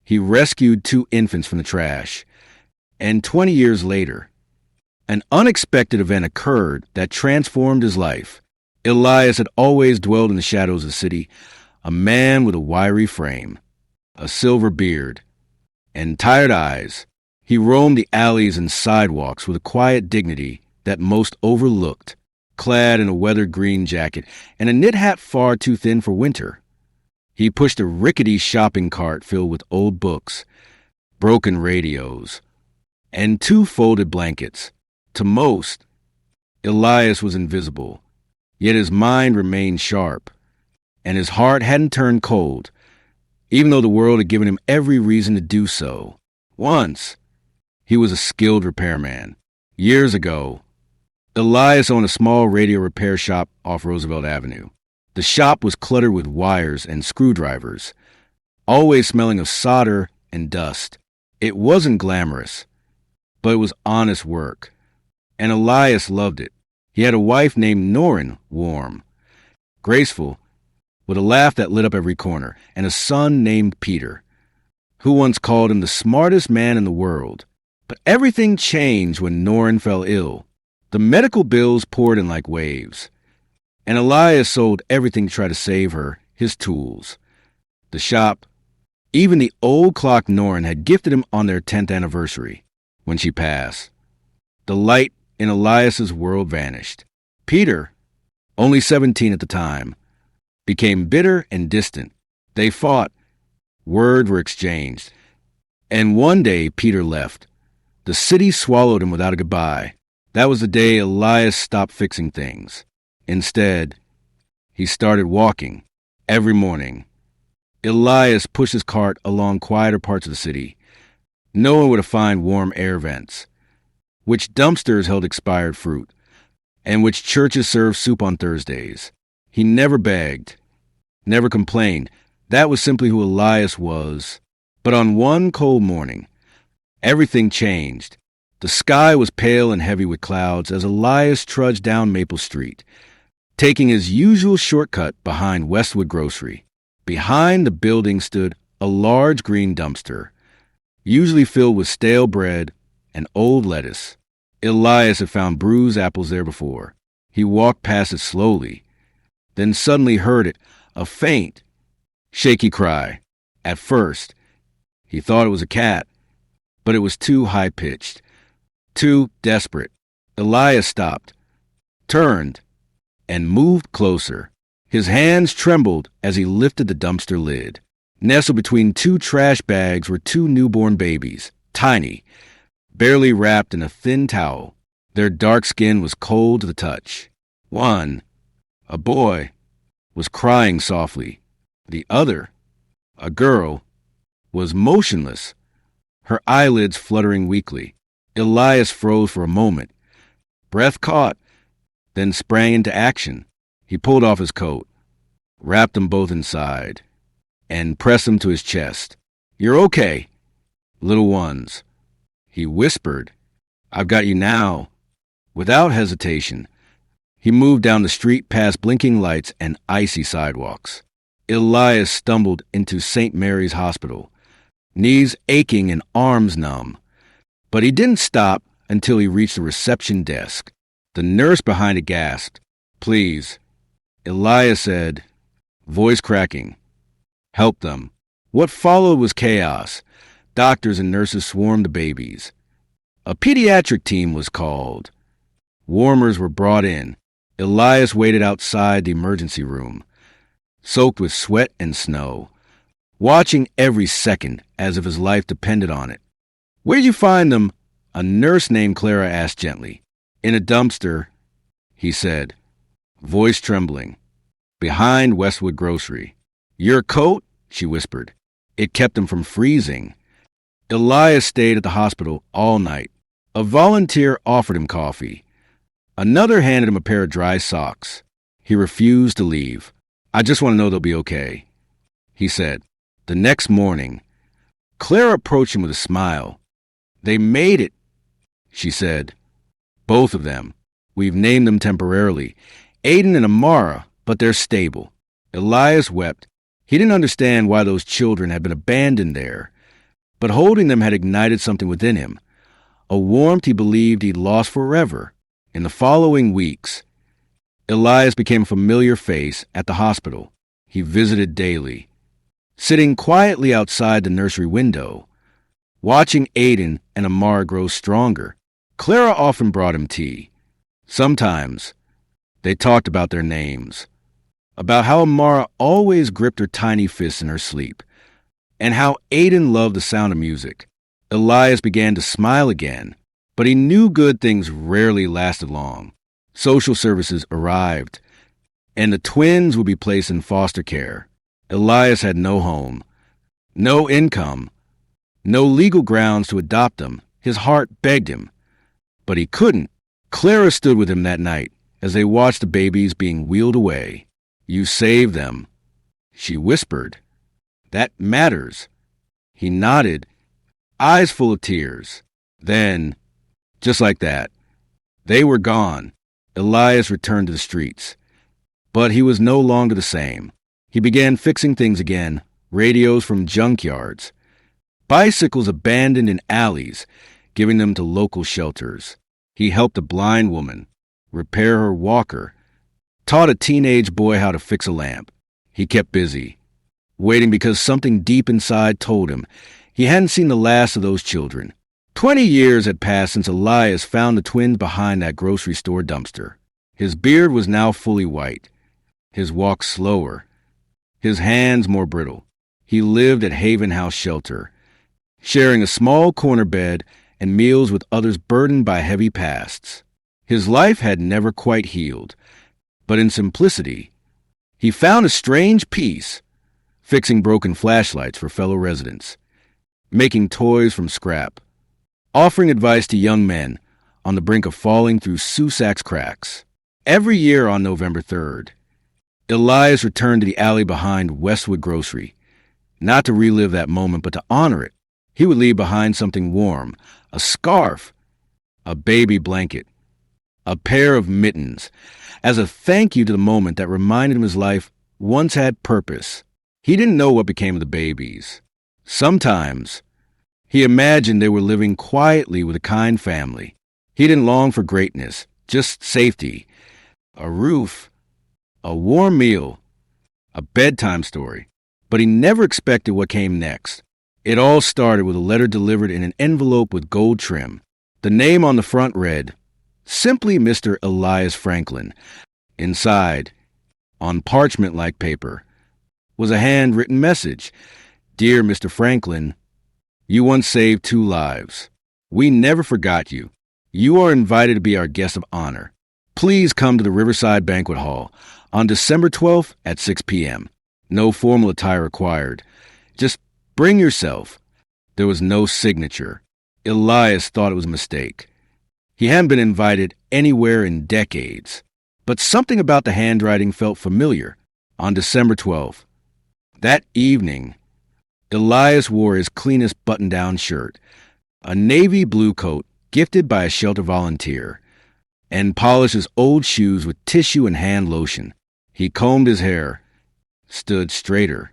He rescued 2 infants from the trash. And 20 years later, an unexpected event occurred that transformed his life. Elias had always dwelled in the shadows of the city, a man with a wiry frame, a silver beard, and tired eyes. He roamed the alleys and sidewalks with a quiet dignity that most overlooked, clad in a weathered green jacket and a knit hat far too thin for winter. He pushed a rickety shopping cart filled with old books, broken radios, and 2 folded blankets. To most, Elias was invisible, yet his mind remained sharp, and his heart hadn't turned cold, even though the world had given him every reason to do so. Once, he was a skilled repairman. Years ago, Elias owned a small radio repair shop off Roosevelt Avenue. The shop was cluttered with wires and screwdrivers, always smelling of solder and dust. It wasn't glamorous, but it was honest work, and Elias loved it. He had a wife named Norrin, warm, graceful, with a laugh that lit up every corner, and a son named Peter, who once called him the smartest man in the world. But everything changed when Norrin fell ill. The medical bills poured in like waves, and Elias sold everything to try to save her, his tools, the shop, even the old clock Norrin had gifted him on their 10th anniversary. When she passed, the light in Elias's world vanished. Peter, only 17 at the time, became bitter and distant. They fought, words were exchanged, and one day Peter left. The city swallowed him without a goodbye. That was the day Elias stopped fixing things. Instead, he started walking every morning. Elias pushed his cart along quieter parts of the city, knowing where to find warm air vents, which dumpsters held expired fruit, and which churches served soup on Thursdays. He never begged, never complained. That was simply who Elias was. But on one cold morning, everything changed. The sky was pale and heavy with clouds as Elias trudged down Maple Street, taking his usual shortcut behind Westwood Grocery. Behind the building stood a large green dumpster, usually filled with stale bread and old lettuce. Elias had found bruised apples there before. He walked past it slowly, then suddenly heard it, a faint, shaky cry. At first, he thought it was a cat, but it was too high-pitched, too desperate. Elias stopped, turned, and moved closer. His hands trembled as he lifted the dumpster lid. Nestled between 2 trash bags were 2 newborn babies, tiny, barely wrapped in a thin towel. Their dark skin was cold to the touch. One, a boy, was crying softly. The other, a girl, was motionless, her eyelids fluttering weakly. Elias froze for a moment, breath caught, then sprang into action. He pulled off his coat, wrapped them both inside, and pressed them to his chest. "You're okay, little ones," he whispered. "I've got you now." Without hesitation, he moved down the street past blinking lights and icy sidewalks. Elias stumbled into St. Mary's Hospital, knees aching and arms numb. But he didn't stop until he reached the reception desk. The nurse behind it gasped. "Please," Elias said, voice cracking. "Help them." What followed was chaos. Doctors and nurses swarmed the babies. A pediatric team was called. Warmers were brought in. Elias waited outside the emergency room, soaked with sweat and snow, watching every second as if his life depended on it. "Where'd you find them?" a nurse named Clara asked gently. "In a dumpster," he said, voice trembling, "behind Westwood Grocery." "Your coat?" she whispered. It kept him from freezing. Elias stayed at the hospital all night. A volunteer offered him coffee. Another handed him a pair of dry socks. He refused to leave. "I just want to know they'll be okay," he said. The next morning, Clara approached him with a smile. "They made it," she said. "Both of them. We've named them temporarily, Aiden and Amara, but they're stable." Elias wept. He didn't understand why those children had been abandoned there. But holding them had ignited something within him, a warmth he believed he'd lost forever. In the following weeks, Elias became a familiar face at the hospital. He visited daily, sitting quietly outside the nursery window, watching Aiden and Amara grow stronger. Clara often brought him tea. Sometimes they talked about their names, about how Amara always gripped her tiny fists in her sleep, and how Aiden loved the sound of music. Elias began to smile again, but he knew good things rarely lasted long. Social services arrived, and the twins would be placed in foster care. Elias had no home, no income, no legal grounds to adopt them. His heart begged him, but he couldn't. Clara stood with him that night as they watched the babies being wheeled away. "You saved them," she whispered. "That matters." He nodded, eyes full of tears. Then, just like that, they were gone. Elias returned to the streets. But he was no longer the same. He began fixing things again, radios from junkyards, bicycles abandoned in alleys, giving them to local shelters. He helped a blind woman repair her walker, taught a teenage boy how to fix a lamp. He kept busy, waiting because something deep inside told him he hadn't seen the last of those children. 20 years had passed since Elias found the twins behind that grocery store dumpster. His beard was now fully white, his walk slower, his hands more brittle. He lived at Haven House Shelter, sharing a small corner bed and meals with others burdened by heavy pasts. His life had never quite healed, but in simplicity, he found a strange peace, fixing broken flashlights for fellow residents, making toys from scrap, offering advice to young men on the brink of falling through Susak's cracks. Every year on November 3rd, Elias returned to the alley behind Westwood Grocery, not to relive that moment, but to honor it. He would leave behind something warm, a scarf, a baby blanket, a pair of mittens, as a thank you to the moment that reminded him his life once had purpose. He didn't know what became of the babies. Sometimes he imagined they were living quietly with a kind family. He didn't long for greatness, just safety, a roof, a warm meal, a bedtime story. But he never expected what came next. It all started with a letter delivered in an envelope with gold trim. The name on the front read, "Simply Mr. Elias Franklin." Inside, on parchment-like paper, was a handwritten message. "Dear Mr. Franklin, you once saved 2 lives. We never forgot you. You are invited to be our guest of honor. Please come to the Riverside Banquet Hall on December 12th at 6 p.m. No formal attire required. Just bring yourself." There was no signature. Elias thought it was a mistake. He hadn't been invited anywhere in decades. But something about the handwriting felt familiar. On December 12th, that evening, Elias wore his cleanest button-down shirt, a navy blue coat gifted by a shelter volunteer, and polished his old shoes with tissue and hand lotion. He combed his hair, stood straighter,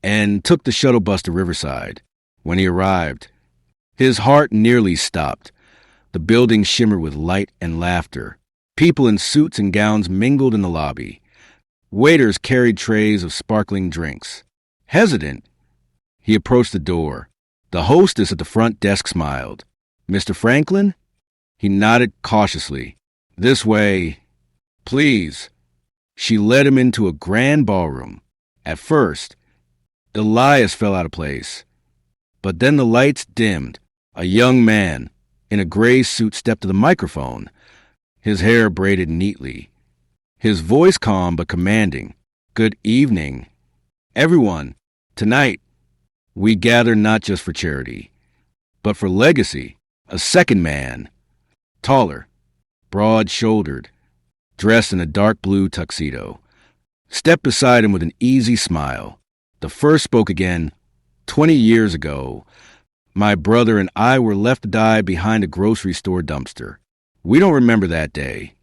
and took the shuttle bus to Riverside. When he arrived, his heart nearly stopped. The building shimmered with light and laughter. People in suits and gowns mingled in the lobby. Waiters carried trays of sparkling drinks. Hesitant, he approached the door. The hostess at the front desk smiled. "Mr. Franklin?" He nodded cautiously. "This way, please." She led him into a grand ballroom. At first, Elias fell out of place. But then the lights dimmed. A young man in a gray suit stepped to the microphone, his hair braided neatly, his voice calm but commanding. "Good evening, everyone. Tonight, we gather not just for charity, but for legacy." A second man, taller, broad-shouldered, dressed in a dark blue tuxedo, stepped beside him with an easy smile. The first spoke again. 20 years ago, my brother and I were left to die behind a grocery store dumpster. We don't remember that day,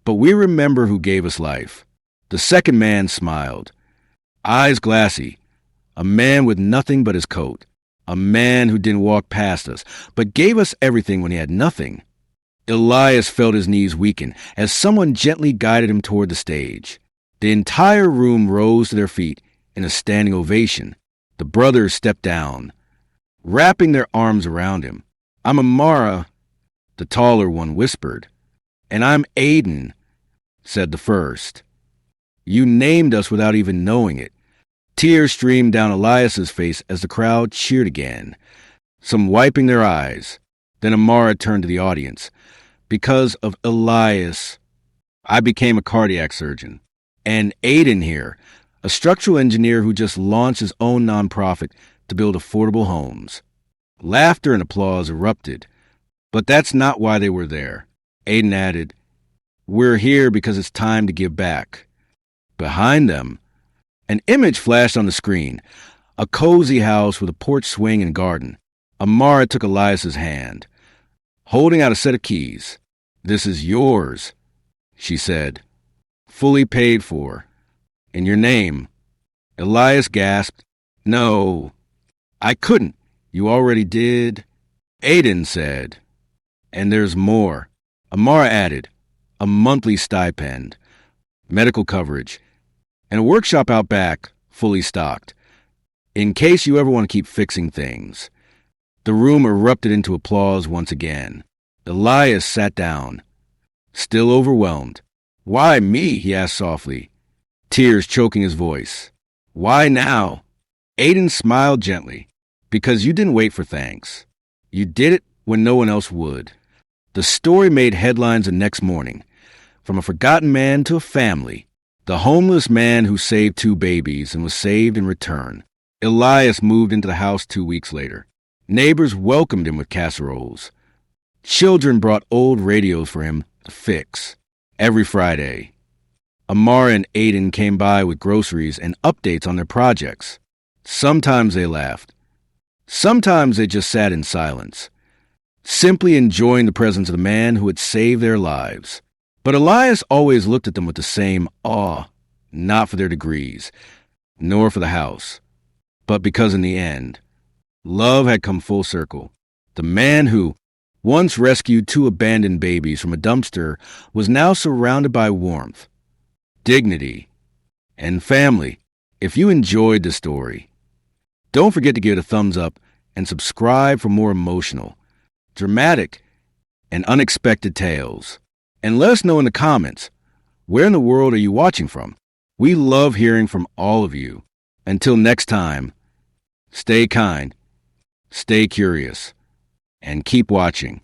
but we remember who gave us life." The second man smiled, eyes glassy, a man with nothing but his coat. a man who didn't walk past us, but gave us everything when he had nothing. Elias felt his knees weaken as someone gently guided him toward the stage. The entire room rose to their feet in a standing ovation. The brothers stepped down, wrapping their arms around him. "I'm Amara," the taller one whispered. "And I'm Aiden," said the first. "You named us without even knowing it." Tears streamed down Elias's face as the crowd cheered again, some wiping their eyes. Then Amara turned to the audience. "Because of Elias, I became a cardiac surgeon. And Aiden here, a structural engineer who just launched his own nonprofit to build affordable homes." Laughter and applause erupted. But that's not why they were there. Aiden added, "We're here because it's time to give back." Behind them, an image flashed on the screen, a cozy house with a porch swing and garden. Amara took Elias's hand, holding out a set of keys. "This is yours," she said. "Fully paid for. In your name." Elias gasped, "No, I couldn't. You already did." Aiden said, "And there's more." Amara added, "A monthly stipend, medical coverage, and a workshop out back, fully stocked, in case you ever want to keep fixing things." The room erupted into applause once again. Elias sat down, still overwhelmed. "Why me?" he asked softly, tears choking his voice. "Why now?" Aiden smiled gently. "Because you didn't wait for thanks. You did it when no one else would." The story made headlines the next morning. From a forgotten man to a family. The homeless man who saved 2 babies and was saved in return. Elias moved into the house 2 weeks later. Neighbors welcomed him with casseroles. Children brought old radios for him to fix. Every Friday, Amara and Aiden came by with groceries and updates on their projects. Sometimes they laughed. Sometimes they just sat in silence, simply enjoying the presence of the man who had saved their lives. But Elias always looked at them with the same awe, not for their degrees, nor for the house, but because in the end, love had come full circle. The man who once rescued 2 abandoned babies from a dumpster was now surrounded by warmth, dignity, and family. If you enjoyed the story, don't forget to give it a thumbs up and subscribe for more emotional, dramatic, and unexpected tales. And let us know in the comments, where in the world are you watching from? We love hearing from all of you. Until next time, stay kind, stay curious, and keep watching.